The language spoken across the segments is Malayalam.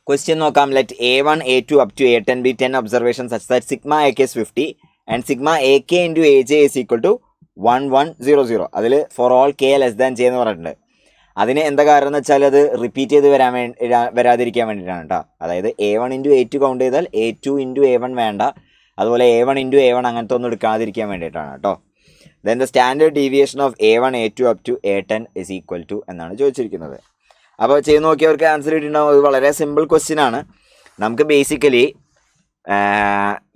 ക്വസ്റ്റ്യൻ നോക്കാം. Let A1, A2 up to A10 be 10 observations such that sigma AK is 50 and sigma AK into AJ is equal to 1100. അതിൽ for all K less than J എന്ന് പറഞ്ഞിട്ടുണ്ട്. അതിന് എന്താ കാരണം എന്ന് വെച്ചാൽ അത് റിപ്പീറ്റ് ചെയ്ത് വരാതിരിക്കാൻ വേണ്ടിയിട്ടാണ് കേട്ടോ. അതായത് A1 into A2 കൗണ്ട് ചെയ്താൽ A2 into A1 വേണ്ട, അതുപോലെ A1 into A1 അങ്ങനത്തെ ഒന്നും എടുക്കാതിരിക്കാൻ വേണ്ടിയിട്ടാണ് കേട്ടോ. Then the standard deviation of A1, A2 up to A10 is equal to എന്നാണ് ചോദിച്ചിരിക്കുന്നത്. അപ്പോൾ ചെയ്ത് നോക്കിയവർക്ക് ആൻസർ കിട്ടിയിട്ടുണ്ടാവും. അത് വളരെ സിമ്പിൾ ക്വസ്റ്റ്യൻ ആണ്. നമുക്ക് ബേസിക്കലി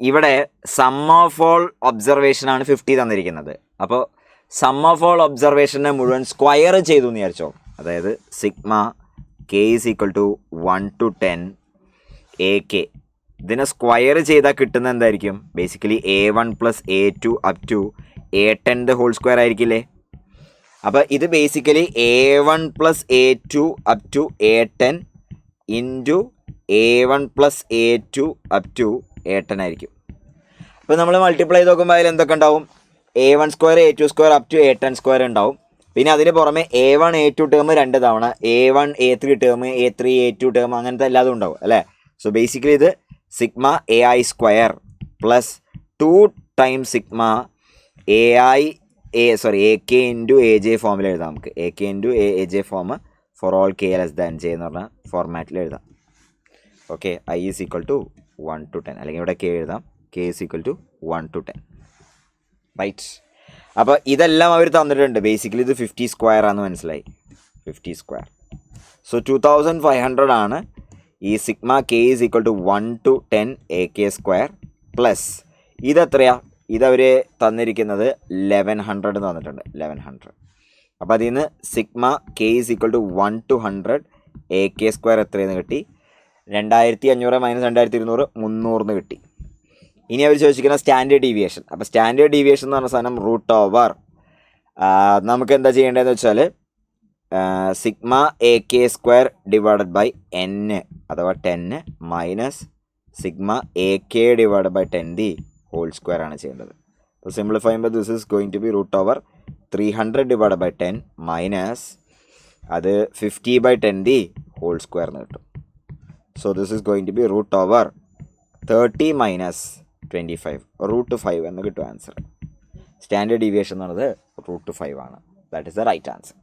ഇവിടെ സം ഓഫ് ഓൾ ഒബ്സർവേഷനാണ് 50 തന്നിരിക്കുന്നത്. അപ്പോൾ സം ഓഫ് ഓൾ ഒബ്സർവേഷനെ മുഴുവൻ സ്ക്വയർ ചെയ്തു എന്ന് വിചാരിച്ചോ. അതായത് sigma K is equal to 1 to 10 AK. ഇതിനെ സ്ക്വയർ ചെയ്താൽ കിട്ടുന്ന എന്തായിരിക്കും? Basically A1 + A2 up to A10 the whole square ആയിരിക്കില്ലേ? അപ്പോൾ ഇത് basically A1 + A2 up to A10 into A1 + A2 up to A10 ആയിരിക്കും. അപ്പോൾ നമ്മൾ മൾട്ടിപ്ലൈ ചെയ്ത് നോക്കുമ്പോൾ അതിൽ എന്തൊക്കെ ഉണ്ടാവും? A1 square A2 square up to A10 square ഉണ്ടാവും. പിന്നെ അതിന് പുറമെ A1 A2 ടേം 2 തവണ, A1 A3 term, A3 A2 term, അങ്ങനത്തെ എല്ലാതും ഉണ്ടാവും അല്ലേ. സോ ബേസിക്കലി ഇത് sigma AI square plus 2 times sigma AK into AJ ഫോമിൽ എഴുതാം. നമുക്ക് AK into AJ form for all K less than J എന്ന് പറഞ്ഞ ഫോർമാറ്റിൽ എഴുതാം. Okay, I is equal to 1 to 10, അല്ലെങ്കിൽ ഇവിടെ K എഴുതാം. K is equal to 1 to 10, right. അപ്പോൾ ഇതെല്ലാം അവർ തന്നിട്ടുണ്ട്. ബേസിക്കലി ഇത് 50 സ്ക്വയർ ആണെന്ന് മനസ്സിലായി. 50 സ്ക്വയർ. സോ 2500 ആണ് ഈ sigma K is equal to 1 to 10 AK square plus ഇതെത്രയാ? ഇതവർ തന്നിരിക്കുന്നത് 1100 തന്നിട്ടുണ്ട്. 1100. അപ്പോൾ അതിൽ നിന്ന് sigma K is equal to 1 to 100 AK square എത്രയെന്ന് കിട്ടി? 2500 - 2200 300 കിട്ടി. ഇനി അവർ ചോദിച്ചിരിക്കുന്ന സ്റ്റാൻഡേർഡ് ഡീവിയേഷൻ. അപ്പോൾ സ്റ്റാൻഡേർഡ് ഡീവിയേഷൻ എന്ന് പറഞ്ഞ സാധനം റൂട്ട് ഓവർ നമുക്ക് എന്താ ചെയ്യേണ്ടതെന്ന് വെച്ചാൽ sigma AK square divided by N അഥവാ 10 minus sigma AK divided by 10 the whole square ആണ് ചെയ്യേണ്ടത്. അപ്പോൾ സിംപ്ലിഫൈ ചെയ്യുമ്പോൾ this is going to be root over 300 divided by 10 minus അത് 50 ബൈ 10 ദി ഹോൾ സ്ക്വയർ എന്ന് കിട്ടും. So this is going to be root over 30 minus 25 root 5 എന്ന് കിട്ടും ആൻസർ. സ്റ്റാൻഡേർഡ് ഡീവിയേഷൻ എന്ന് പറയുന്നത് റൂട്ട് 5 ആണ്. That is the right answer.